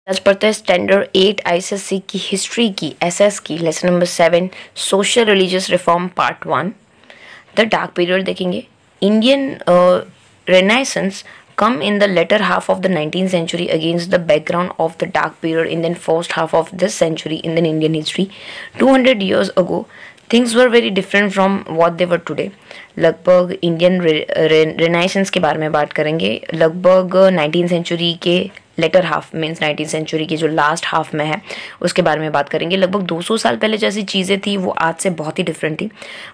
आज पढ़ते हैं स्टैंडर्ड 8 आईसीएससी की हिस्ट्री की एसएस की lesson number 7 social religious reform part 1। The dark period देखेंगे। Indian renaissance come in the latter half of the 19th century against the background of the dark period in the first half of this century in the Indian history. 200 years ago things were very different from what they were today. लगभग Indian Renaissance के बारे में बात करेंगे। लगभग 19th century के letter half means 19th century की जो लास्ट हाफ में है उसके बारे में बात करेंगे। लगभग 200 साल पहले जैसी चीज़ें थी वो आज से बहुत ही डिफरेंट थी।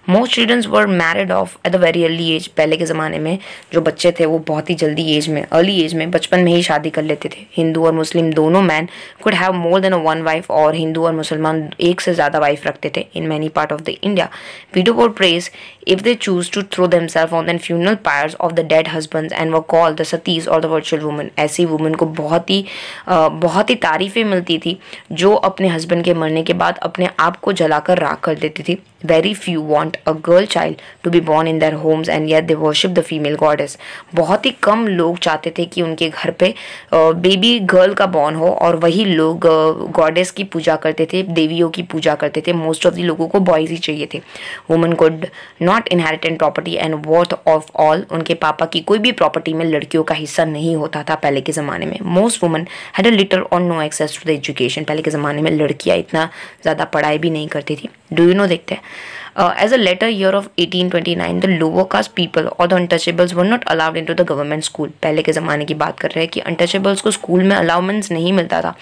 Most students were married of at the very early age. पहले के ज़माने में जो बच्चे थे वो बहुत ही जल्दी एज में, अर्ली एज में, बचपन में ही शादी कर लेते थे। हिंदू और मुस्लिम दोनों man could have more than one wife, और हिंदू और मुसलमान एक से ज़्यादा वाइफ रखते थे in many part of the India. Window would praise if they choose to throw themselves on the funeral pyres of the dead husbands and were called the satis or the virtual women। ऐसी women को बहुत ही तारीफें मिलती थी जो अपने husband के मरने के बाद अपने आप को जलाकर राख कर देती थी। Very few want a girl child to be born in their homes and yet they worship the female goddess। बहुत ही कम लोग चाहते थे कि उनके घर पे बेबी गर्ल का बॉर्न हो और वही लोग गॉडेस की पूजा करते थे, देवियों की पूजा करते थे। मोस्ट ऑफ द लोगों को बॉयज ही चाहिए थे। Women could not inherit in property and worth of all। उनके पापा की कोई भी प्रॉपर्टी में लड़कियों का हिस्सा नहीं होता था पहले के ज़माने में। Most women had a little or no access to the education। पहले के ज़माने में लड़कियाँ इतना ज़्यादा पढ़ाई भी नहीं करती थी। डू यू नो, देखते हैं as a later year of 1829 the lower caste people or the untouchables were not allowed into the government school। पहले के ज़माने की बात कर रहे हैं कि untouchables को स्कूल में अलाउमेंस नहीं मिलता था।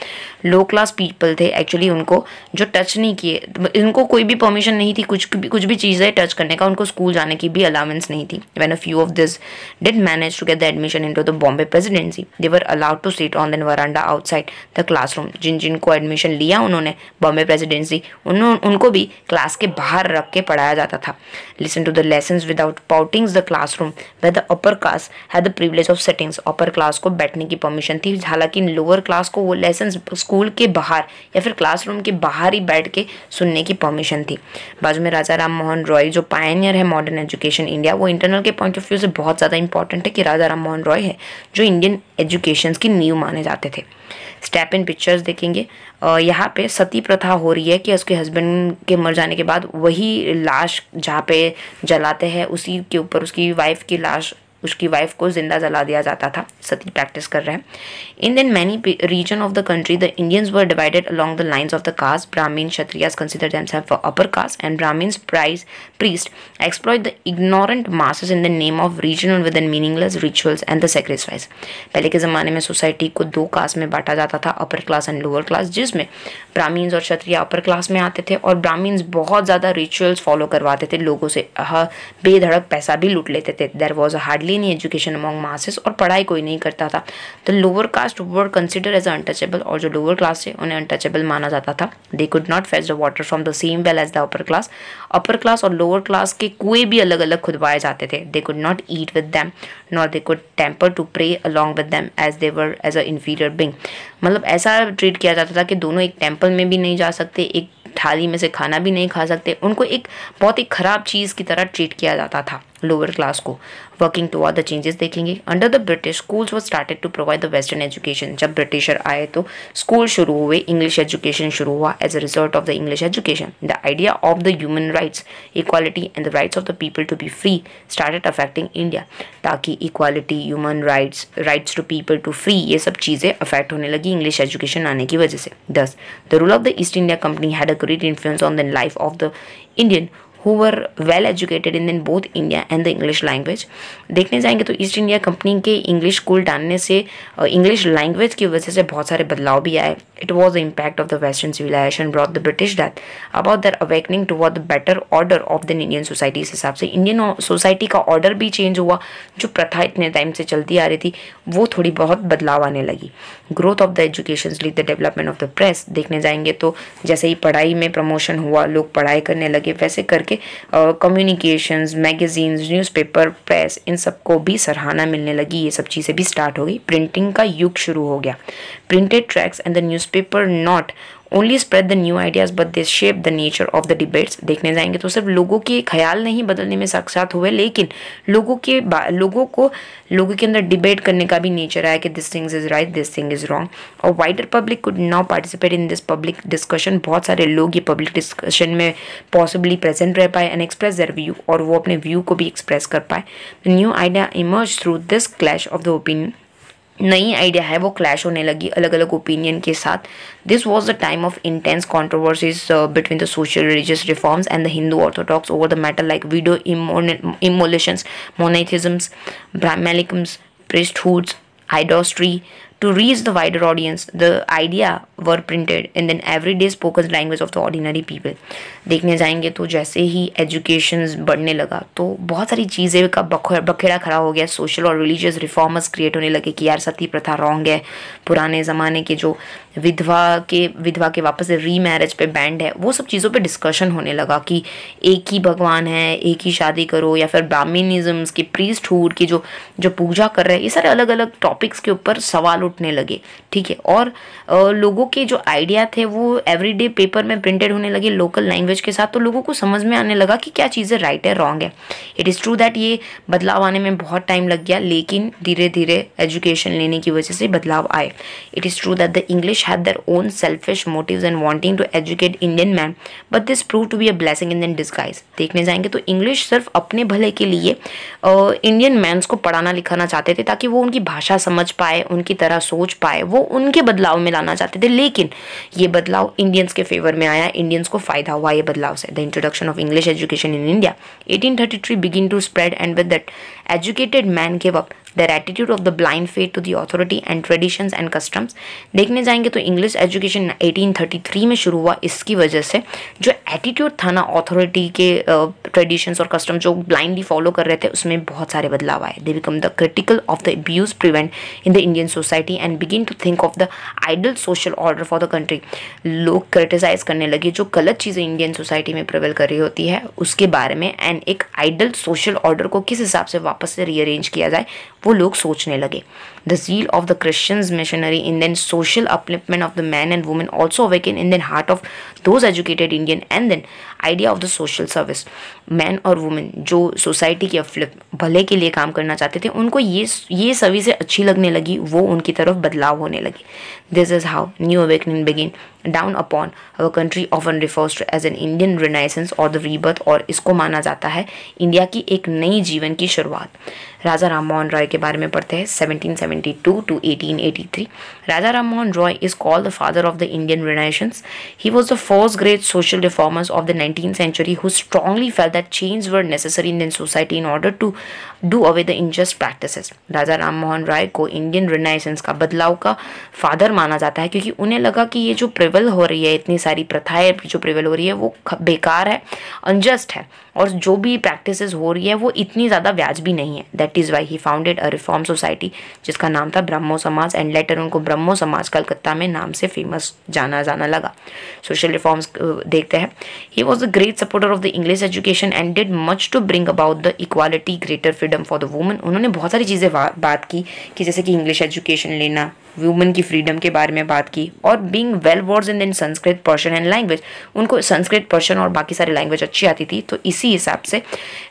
लो क्लास पीपल थे एक्चुअली, उनको जो टच नहीं किए, इनको कोई भी परमिशन नहीं थी कुछ भी चीज़ें टच करने का, उनको स्कूल जाने की भी अलाउमेंस नहीं थी। when a few of this did manage to get the admission into the Bombay presidency they were allowed to sit on the veranda outside the classroom। जिनको एडमिशन लिया उन्होंने बॉम्बे प्रेसिडेंसी, उनको भी क्लास के बाहर रख के पढ़ाया जाता था। Listen to the lessons without poutings the classroom where the upper class had the privilege of sittings। Upper class को बैठने की परमिशन थी, हालांकि लोअर क्लास को वो लेसन्स स्कूल के बाहर या फिर क्लासरूम के बाहर ही बैठ के सुनने की परमिशन थी। बाजू में राजा राम मोहन रॉय जो पायनियर है मॉडर्न एजुकेशन इंडिया, वो इंटरनल के पॉइंट ऑफ व्यू से बहुत ज़्यादा इंपॉर्टेंट है कि राजा राम मोहन रॉय है जो इंडियन एजुकेशन की नींव माने जाते थे। स्टेप इन पिक्चर्स देखेंगे। यहाँ पे सती प्रथा हो रही है कि उसके हस्बैंड के मर जाने के बाद वही लाश जहाँ पे जलाते हैं उसी के ऊपर उसकी वाइफ की लाश, उसकी वाइफ को जिंदा जला दिया जाता था। सती प्रैक्टिस कर रहे हैं। In then many region of the country the Indians were divided along the lines of the caste. Brahmin Kshatriyas consider themselves for upper caste and Brahmins priest exploit the ignorant masses in the name of regional with the meaningless rituals and the sacrifice। पहले के ज़माने में society को दो cast में बांटा जाता था, upper class and lower class, जिसमें ब्राह्मीण्स और क्षत्रिय अपर क्लास में आते थे और ब्राह्मीण्स बहुत ज़्यादा रिचुअल्स फॉलो करवाते थे लोगों से, बेधड़क पैसा भी लूट लेते थे। There was hardly any education among masses, और पढ़ाई कोई नहीं करता था। The lower caste were consider as untouchable, और जो लोअर क्लास थे उन्हें अनटचेबल माना जाता था। They could not fetch the water from the same well as the upper class. Upper class और लोअर क्लास के कुएं भी अलग अलग खुदवाए जाते थे। They could not eat with them nor they could temple to pray along with them as they were as a inferior being. मतलब ऐसा ट्रीट किया जाता था कि दोनों एक टेम्पल में भी नहीं जा सकते, एक थाली में से खाना भी नहीं खा सकते, उनको एक बहुत ही खराब चीज़ की तरह ट्रीट किया जाता था लोअर क्लास को। वर्किंग टुवर्ड द चेंजेस देखेंगे। Under the British schools were started to provide the western education. जब ब्रिटिशर आए तो स्कूल शुरू हुए, इंग्लिश एजुकेशन शुरू हुआ as a result of the English education. The idea of the human rights, equality and the rights of the people to be free started affecting India. ताकि equality, human rights, rights to people to free, ये सब चीज़ें affect होने लगी English education आने की वजह से। 10 the rule of the east India company had a great influence on the life of the Indian who were well educated in both India and the English language। देखने जाएंगे तो east India company के English school डालने से English language की वजह से बहुत सारे बदलाव भी आए। It was the impact of the western civilisation brought the British that about their awakening toward the better order of the Indian society. इस हिसाब से इंडियन सोसाइटी का ऑर्डर भी चेंज हुआ, जो प्रथा इतने टाइम से चलती आ रही थी वो थोड़ी बहुत बदलाव आने लगी। Growth of the education lead the development of the press. देखने जाएंगे तो जैसे ही पढ़ाई में प्रमोशन हुआ, लोग पढ़ाई करने लगे, वैसे करके कम्युनिकेशंस, मैगजीन्स, न्यूज़पेपर, प्रेस, इन सबको भी सराहना मिलने लगी। ये सब चीज़ें भी स्टार्ट हो गई। प्रिंटिंग का युग शुरू हो गया। Printed tracks and the newspaper not only spread the new ideas but they shape the nature of the debates. देखने जाएंगे तो सिर्फ लोगों के ख्याल नहीं बदलने में साक्षात हुए, लेकिन लोगों के अंदर डिबेट करने का भी नेचर आया कि this things is right, this thing is wrong. और wider public could now participate in this public discussion. बहुत सारे लोग ये पब्लिक डिस्कशन में पॉसिबली प्रेजेंट रह पाए एंड एक्सप्रेस देयर व्यू, और वो अपने व्यू को भी एक्सप्रेस कर पाए। The new idea emerge through this clash of the opinion. नई आइडिया है वो क्लैश होने लगी अलग अलग ओपिनियन के साथ। This was the time of intense controversies between the social religious reforms and the Hindu orthodox over the matter like widow immolations, monotheisms, Brahmanisms, priesthoods, idolatry. To reach the wider audience, the idea were printed in the everyday spoken language of the ordinary people. देखने जाएंगे तो जैसे ही education बढ़ने लगा तो बहुत सारी चीज़ें का बखेड़ा खड़ा हो गया। सोशल और रिलीजियस रिफॉर्मर्स क्रिएट होने लगे कि यार सती प्रथा रॉन्ग है, पुराने ज़माने के जो विधवा के वापस से री मैरिज पे बैंड है, वो सब चीज़ों पे डिस्कशन होने लगा कि एक ही भगवान है, एक ही शादी करो, या फिर ब्राह्मणिज्म्स की प्रीस्टहुड की जो पूजा कर रहे हैं, ये सारे अलग अलग टॉपिक्स के ऊपर सवाल उठने लगे। ठीक है, और लोगों के जो आइडिया थे वो एवरीडे पेपर में प्रिंटेड होने लगे लोकल लैंग्वेज के साथ, तो लोगों को समझ में आने लगा कि क्या चीज़ें राइट है, रॉन्ग है। इट इज़ ट्रू दैट ये बदलाव आने में बहुत टाइम लग गया, लेकिन धीरे धीरे एजुकेशन लेने की वजह से बदलाव आए। It is true that the English had their own selfish motives and wanting to educate Indian man, but this proved to be a blessing in disguise. देखने जाएंगे तो इंग्लिश सिर्फ अपने भले के लिए इंडियन मैंस को पढ़ाना लिखाना चाहते थे ताकि वो उनकी भाषा समझ पाए, उनकी तरह सोच पाए, वो उनके बदलाव में लाना चाहते थे। लेकिन ये बदलाव इंडियंस के फेवर में आया, इंडियंस को फायदा हुआ ये बदलाव से। The introduction of English education in India 1833 begin to spread, and with that educated man gave up their attitude of the blind faith to the authority and traditions and customs. देखने जाएंगे तो English education 1833 में शुरू हुआ, इसकी वजह से जो एटीट्यूड था ना ऑथोरिटी के ट्रेडिशंस और कस्टम जो ब्लाइंडली फॉलो कर रहे थे, उसमें बहुत सारे बदलाव आए। They become the critical of the abuse prevent in the Indian society and begin to think of the ideal social order for the country. लोग क्रिटिसाइज करने लगे जो गलत चीज़ें इंडियन सोसाइटी में प्रिवेल कर रही होती है उसके बारे में, एंड एक आइडल सोशल ऑर्डर को किस हिसाब से वापस से रीअरेंज किया जाए वो लोग सोचने लगे। The zeal of the Christians missionary in then social upliftment of the man and woman also awakened in the heart of those educated Indian, and then idea of the social service. Man और women जो society के भले के लिए काम करना चाहते थे, उनको ये सर्विसें अच्छी लगने लगी, वो उनकी तरफ बदलाव होने लगी। This is how new awakening begin dawn upon our country often refers to as an Indian renaissance और द रीबर्थ, और इसको माना जाता है इंडिया की एक नई जीवन की शुरुआत। राजा राम मोहन रॉय के बारे में पढ़ते हैं 1772 to 1883। Raja Ram Mohan Roy is called the father of the Indian Renaissance. He was the first great social reformers of the 19th century who strongly felt that change were necessary in the society in order to do away the unjust practices. राजा राम मोहन रॉय को Indian renaissance का बदलाव का father माना जाता है, क्योंकि उन्हें लगा कि ये जो प्रिवेल हो रही है, इतनी सारी प्रथाएं जो प्रिवेल हो रही है वो बेकार है, अनजस्ट है, और जो भी प्रैक्टिसेस हो रही है वो इतनी ज़्यादा व्याजबी नहीं है। That is why he founded a reform society जिसका नाम था ब्रह्मो समाज, एंड लेटर उनको ब्रह्मो समाज कलकत्ता में नाम से फेमस जाना लगा। सोशल रिफॉर्म्स देखते हैं। He was the great supporter of the English education and did much to bring about the equality, greater freedom for the woman. उन्होंने बहुत सारी चीज़ें बात की कि जैसे कि इंग्लिश एजुकेशन लेना, वुमेन की फ्रीडम के बारे में बात की, और बीइंग वेल वर्ड्स in Sanskrit, Persian and language, उनको संस्कृत, पर्शियन और बाकी सारी लैंग्वेज अच्छी आती थी, तो इसी हिसाब से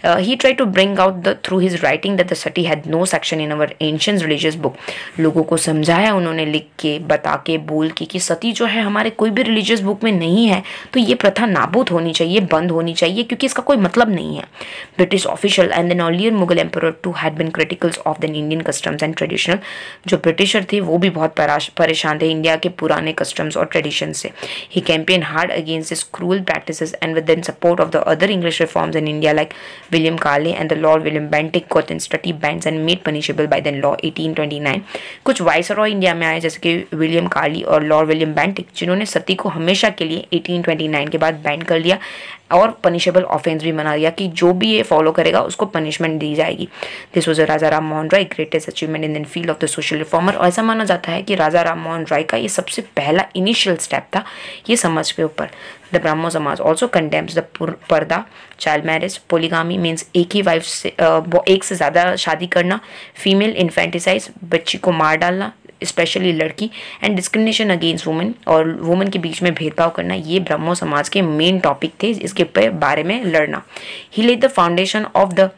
ही try to bring out the through his writing that the sati had no section in our ancient religious book. लोगों को समझाया उन्होंने लिख के, बता के, बोल के कि सती जो है हमारे कोई भी रिलीजियस बुक में नहीं है, तो ये प्रथा नाबूद होनी चाहिए, बंद होनी चाहिए, क्योंकि इसका कोई मतलब नहीं है। British official and then earlier Mughal emperor too had been criticals of the Indian customs and traditional. जो ब्रिटिशर थे वो भी बहुत परेशान थे इंडिया के पुराने कस्टम्स और ट्रेडिशन से। He campaign hard against this cruel practices and with the support of the other English reforms in India like William Carley and the lord William Bentinck got study bands and made punishable by the law 1829। कुछ viceroy India में आए जैसे कि William कार्ली और Lord William Bentinck, जिन्होंने सती को हमेशा के लिए 1829 के बाद बैन कर दिया और पनिशेबल ऑफेंस भी बना दिया कि जो भी ये फॉलो करेगा उसको पनिशमेंट दी जाएगी। This was Raja Ram Mohan Roy greatest achievement in the field of the social reformer. और ऐसा माना जाता है कि राजा राम मोहन रॉय का ये सबसे पहला इनिशियल स्टेप था ये समझ के ऊपर। द ब्राह्मो समाज ऑल्सो कंडेम्स द पर्दा, चाइल्ड मैरिज, पोलीगामी मीन्स एक ही वाइफ से एक से ज़्यादा शादी करना, फीमेल इन्फेंटिसाइज, बच्ची को मार डालना, स्पेशली लड़की, एंड डिस्क्रिमिनेशन अगेंस्ट वुमेन, और वुमेन के बीच में भेदभाव करना, ये ब्रह्मो समाज के मेन टॉपिक थे, इसके बारे में लड़ना. He laid the foundation of the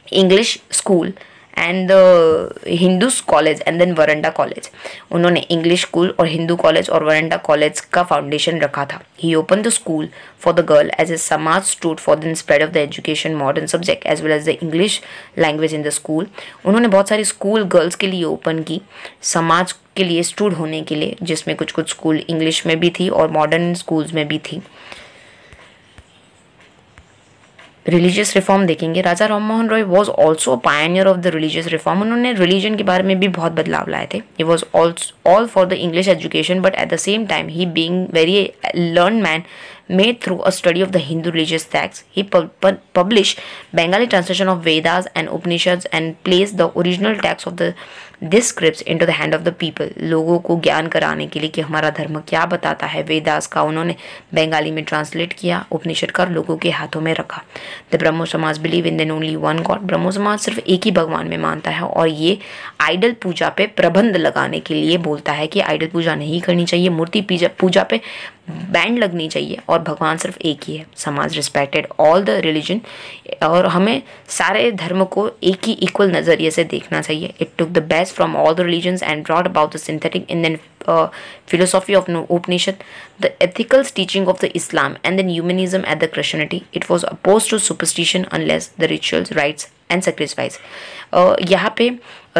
English school and the Hindu college and then Veranda college. उन्होंने इंग्लिश स्कूल और हिंदू कॉलेज और वरंडा कॉलेज का फाउंडेशन रखा था. He open the school for the girl as a Samaj stood for the spread of the education modern subject as well as the English language in the school. उन्होंने बहुत सारी school girls के लिए open की, समाज के लिए स्टूड होने के लिए, जिसमें कुछ कुछ स्कूल इंग्लिश में भी थी और मॉडर्न स्कूल्स में भी थी. रिलीजियस रिफॉर्म देखेंगे. Raja Ram Mohan Roy was also pioneer of the religious reform. उन्होंने रिलीजन के बारे में भी बहुत बदलाव लाए थे. He was all for the English education, but at the same time he being very learn man made through a study of the Hindu religious texts. He published Bengali translation of Vedas and Upanishads and placed the original text of this scripts into the hand of the people. लोगों को ज्ञान कराने के लिए कि हमारा धर्म क्या बताता है, वेदास का उन्होंने बंगाली में ट्रांसलेट किया, उपनिषद का लोगों के हाथों में रखा. The Brahmo Samaj believe in then only one God. Brahmo Samaj सिर्फ एक ही भगवान में मानता है और ये आइडल पूजा पे प्रबंध लगाने के लिए बोलता है कि आइडल पूजा नहीं करनी चाहिए, मूर्ति पूजा पे बैंड लगनी चाहिए और भगवान सिर्फ एक ही है. समाज रिस्पेक्टेड ऑल द रिलीजन, और हमें सारे धर्म को एक ही इक्वल नज़रिए से देखना चाहिए. It took the best from all the religions and brought about the synthetic Indian philosophy of Upanishad, the ethical teaching of the Islam, and then humanism at the Christianity. It was opposed to superstition unless the rituals, rites and sacrifice. यहाँ पे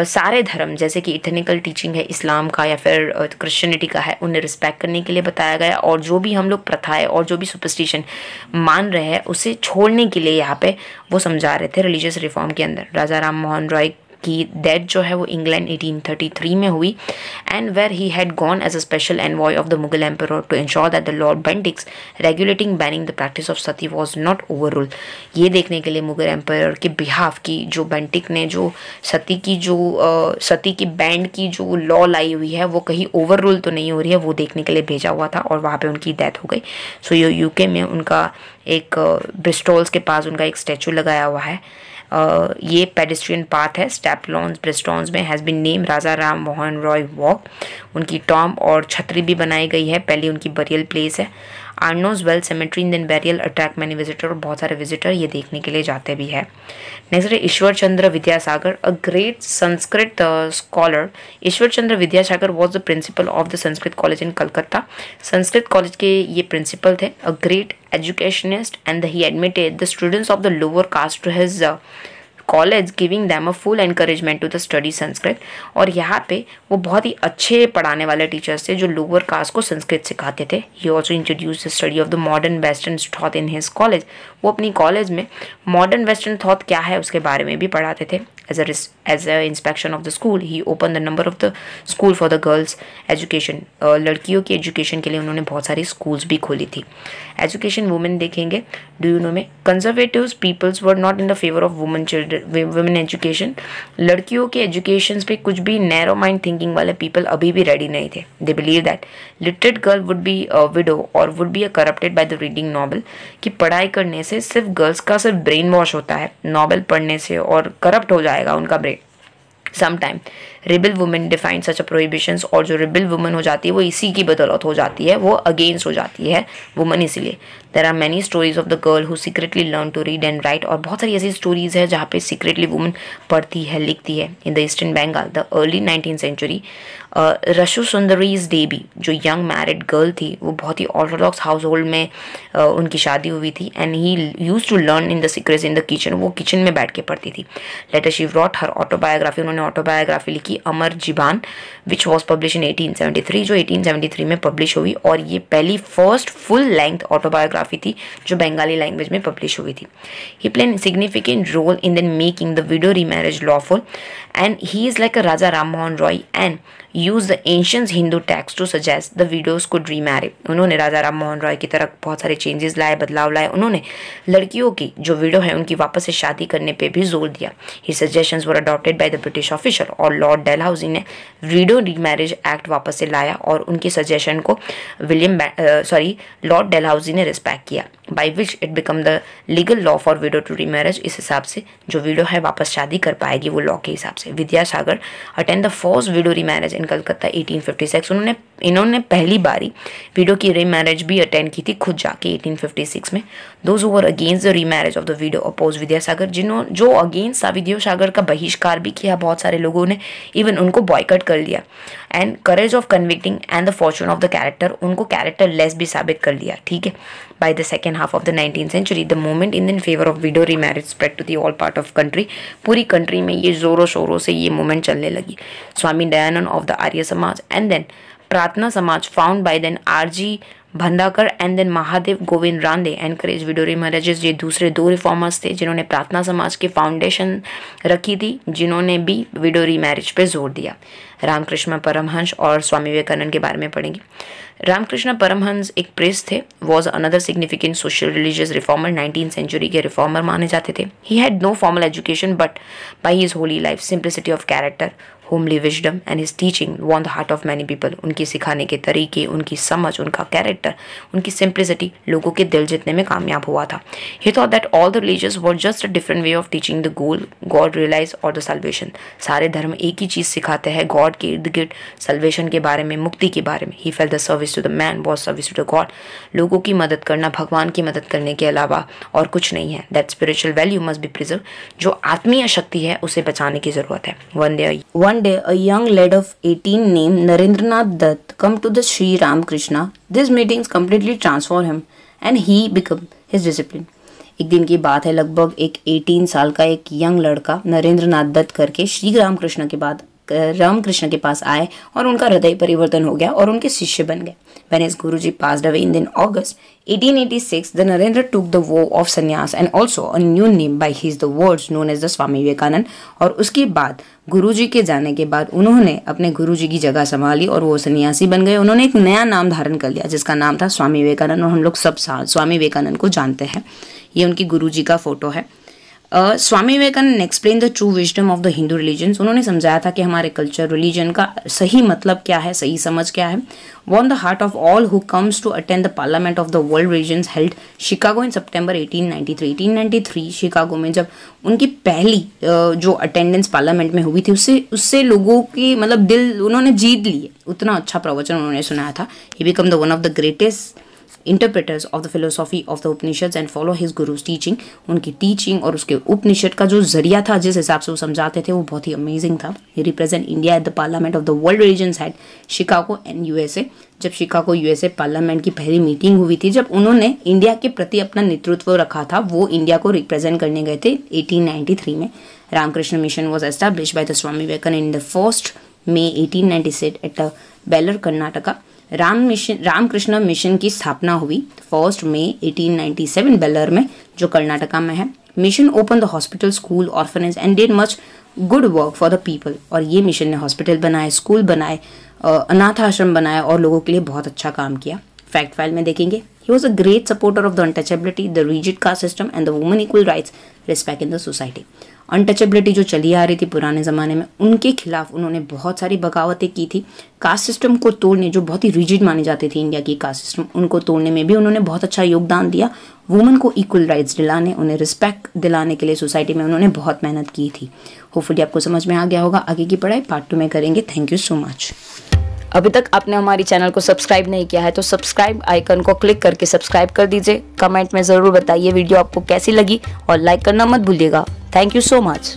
सारे धर्म जैसे कि ethnical teaching है इस्लाम का या फिर क्रिश्चियनिटी का है, उन्हें रिस्पेक्ट करने के लिए बताया गया, और जो भी हम लोग प्रथाएं और जो भी सुपरस्टिशन मान रहे हैं उसे छोड़ने के लिए यहाँ पे वो समझा रहे थे रिलीजियस रिफॉर्म के अंदर. राजा राम मोहन रॉय की डेथ जो है वो इंग्लैंड 1833 में हुई, and where he had gone as a special envoy of the Mughal emperor to ensure that the lord Bentinck's regulating banning the practice of sati was not over rule. ये देखने के लिए मुगल एम्परर के बिहाफ की जो बेंटिक ने जो सती की बैंड की जो लॉ लाई हुई है वो कहीं ओवर रूल तो नहीं हो रही है, वो देखने के लिए भेजा हुआ था, और वहाँ पे उनकी डेथ हो गई. सो ये यूके में उनका एक ब्रिस्टोल्स के पास उनका एक स्टैचू लगाया हुआ है. ये पेडेस्ट्रियन पाथ है स्टेप लॉन्स ब्रिस्टॉन्स में, has been name Raja Ram Mohan Roy walk. उनकी टॉम और छतरी भी बनाई गई है, पहले उनकी बरियल प्लेस है. Arnos Vale cemetery in then burial attract many visitor, और बहुत सारे विजिटर ये देखने के लिए जाते भी है. नेक्स्ट है Ishwar Chandra Vidyasagar, a great Sanskrit scholar. Ishwar Chandra Vidyasagar was the principal of the Sanskrit college in Calcutta. Sanskrit college के ये प्रिंसिपल थे. A great educationist, and he admitted the students of the lower caste to his college, giving them a full encouragement to the study Sanskrit. और यहाँ पे वो बहुत ही अच्छे पढ़ाने वाले टीचर्स थे जो लोअर कास्ट को संस्कृत सिखाते थे. He also introduce the study of the modern western thought in his college. वो अपनी कॉलेज में मॉडर्न वेस्टर्न थॉट क्या है उसके बारे में भी पढ़ाते थे. As a inspection of the school, he opened the number of the school for the girls education. लड़कियों की एजुकेशन के लिए उन्होंने बहुत सारी स्कूल्स भी खोली थी. एजुकेशन वुमेन देखेंगे. डू यू नो में conservatives peoples were not in the favour of women education. लड़कियों के एजुकेशन पे कुछ भी नैरो माइंड थिंकिंग वाले पीपल अभी भी रेडी नहीं थे. They believe that literate girl would be widow और would be corrupted by the reading novel. कि पढ़ाई करने से सिर्फ गर्ल्स का सिर्फ ब्रेन वॉश होता है, नॉवल पढ़ने से और करप्ट हो जाएगा उनका brain. Sometime rebel women define such a prohibitions, और जो रिबल वुमेन हो जाती है वो इसी की बदौलत हो जाती है, वो अगेंस्ट हो जाती है वुमेन. इसीलिए there are many stories of the girl who secretly learn to read and write, और बहुत सारी ऐसी स्टोरीज है जहाँ पे सीक्रेटली वुमेन पढ़ती है लिखती है. In the eastern Bengal the early 19th century Rassundari Devi जो यंग मैरिड गर्ल थी वो बहुत ही ऑर्थोडॉक्स हाउस होल्ड में उनकी शादी हुई थी, and he used to learn in the secrets in the kitchen. वो किचन में बैठ के पढ़ती थी. Later she wrote her autobiography, उन्होंने ऑटोबायोग्राफी लिखी Amar जीबान which was publish in 1873, जो 1873 में पब्लिश हुई, और ये पहली फर्स्ट फुल लेंथ ऑटोबायोग्राफी थी जो बंगाली लैंग्वेज में पब्लिश हुई थी. He plain significant role in then making the widow remarriage lawful, and he is like a Raja Ram Mohan Roy and use the ancient Hindu text to suggest the widows could remarry. उन्होंने राजा राम मोहन रॉय की तरह बहुत सारे चेंजेस लाए, बदलाव लाए. उन्होंने लड़कियों की जो विडो है उनकी वापस से शादी करने पे भी जोर दिया. His suggestions were adopted by the British official, और लॉर्ड डेलहाउसी ने विडो रीमैरिज एक्ट वापस से लाया और उनकी सजेशन को लॉर्ड डेलहाउसी ने रिस्पेक्ट किया. By which it become the legal law for widow to remarriage. इस हिसाब से जो विडो है वापस शादी कर पाएगी वो लॉ के हिसाब से। Vidyasagar attend the first widow remarriage in Calcutta 1856। इन्होंने पहली बारी विडो की रीमैरिज भी अटेंड की थी खुद जाके 1856 में। Those who were against the remarriage of the widow oppose Vidyasagar, जो अगेंस्ट था विद्यासागर का बहिष्कार भी किया बहुत सारे लोगों ने, इवन उनको बॉयकट कर लिया। And courage of convicting and the fortune of the character, उनको कैरेक्टर लेस भी साबित कर दिया, ठीक है। By the second half of the 19th century the movement in favour of widow remarriage spread to the all part of country. पूरी country में ये जोरों शोरों से ये मूवमेंट चलने लगी। Swami Dayanand of the Arya Samaj and then Prarthana Samaj found by then RG भंडाकर and then Mahadev Govind Ranade encourage widow remarriages. ये दूसरे दो रिफॉर्मर्स थे जिन्होंने प्रार्थना समाज की फाउंडेशन रखी थी, जिन्होंने भी विडो रीमैरिज पे जोर दिया। रामकृष्ण परमहंस और स्वामी विवेकानंद के बारे में पढ़ेंगे। रामकृष्ण परमहंस एक प्रीस्ट थे, was another significant social religious reformer, 19th century के रिफॉर्मर माने जाते थे। He had no formal education but by his holy life, simplicity of character, homely wisdom and his teaching won the heart of many people. उनकी सिखाने के तरीके, उनकी समझ, उनका कैरेक्टर, उनकी सिंप्लिसिटी लोगों के दिल जीतने में कामयाब हुआ था। He thought that all the religious were just a different way of teaching the goal, god realise और द सल्वेशन। सारे धर्म एक ही चीज़ सिखाते हैं, गॉड के इर्द गिर्द, सल्वेशन के बारे में, मुक्ति के बारे में। He felt the service to the man was service to the god. लोगों की मदद करना भगवान की मदद करने के अलावा और कुछ नहीं है। That spiritual value must be preserve. जो आत्मीय शक्ति है उसे बचाने की जरूरत है। One day a young lad of 18 named Narendranath Dutt come to the Sri Ramakrishna. These meetings completely transform him and he become his discipline. एक दिन की बात है, लगभग एक 18 साल का एक यंग लड़का नरेंद्रनाथ दत्त करके श्री रामकृष्ण के पास आए और उनका हृदय परिवर्तन हो गया और उनके शिष्य बन गए। When his Guruji passed away in August 1886, the Narendra took the vow of sannyas and also a new name by his the words known as the Swami Vivekanand। और उसके बाद गुरुजी के जाने के बाद उन्होंने अपने गुरुजी की जगह संभाली और वो सन्यासी बन गए। उन्होंने एक नया नाम धारण कर लिया जिसका नाम था स्वामी विवेकानंद, और हम लोग सब स्वामी विवेकानंद को जानते हैं। ये उनकी गुरुजी का फोटो है। Swami Vivekananda explain the true wisdom of the Hindu religions. उन्होंने समझाया था कि हमारे कल्चर, रिलीजन का सही मतलब क्या है, सही समझ क्या है। Won the heart of all who comes to attend the parliament of the world religions held Chicago in September 1893 Chicago में जब उनकी पहली जो अटेंडेंस पार्लियामेंट में हुई थी उससे लोगों की मतलब दिल उन्होंने जीत लिए। उतना अच्छा प्रवचन उन्होंने सुनाया था। He become the one of the greatest interpreters of the philosophy of the Upanishads and follow his guru's teaching। उनकी टीचिंग और उसके उपनिषद का जो जरिया था, जिस हिसाब से वो समझाते थे, वो बहुत ही अमेजिंग था। He represent India at the Parliament of the World Religions at Chicago and USA। जब शिकागो यूएसए पार्लियामेंट की पहली मीटिंग हुई थी, जब उन्होंने इंडिया के प्रति अपना नेतृत्व रखा था, वो इंडिया को रिप्रेजेंट करने गए थे 1893 में। Ramakrishna mission was establish by the Swami Vivekananda in the 1 May 1896 at Belur Karnataka. Ramakrishna mission की स्थापना हुई 1 May 1897 बेलर में, जो कर्नाटका में है। Mission open the hospital, school, orphanage and did much good work for the people. और ये मिशन ने हॉस्पिटल बनाए, स्कूल बनाए, अनाथ आश्रम बनाए और लोगों के लिए बहुत अच्छा काम किया। फैक्ट फाइल में देखेंगे, he was a great supporter of the untouchability, the rigid caste system and the women equal rights, respect in the society। Untouchability जो चली आ रही थी पुराने ज़माने में, उनके खिलाफ उन्होंने बहुत सारी बगावतें की थी। कास्ट सिस्टम को तोड़ने, जो बहुत ही रिजिड मानी जाती थी इंडिया की कास्ट सिस्टम, उनको तोड़ने में भी उन्होंने बहुत अच्छा योगदान दिया। वुमेन को इक्वल राइट्स दिलाने, उन्हें रिस्पेक्ट दिलाने के लिए सोसाइटी में उन्होंने बहुत मेहनत की थी। होपफुली आपको समझ में आ गया होगा। आगे की पढ़ाई पार्ट 2 में करेंगे। Thank you so much. अभी तक आपने हमारी चैनल को सब्सक्राइब नहीं किया है तो सब्सक्राइब आइकन को क्लिक करके सब्सक्राइब कर दीजिए। कमेंट में ज़रूर बताइए वीडियो आपको कैसी लगी और लाइक करना मत भूलिएगा। Thank you so much.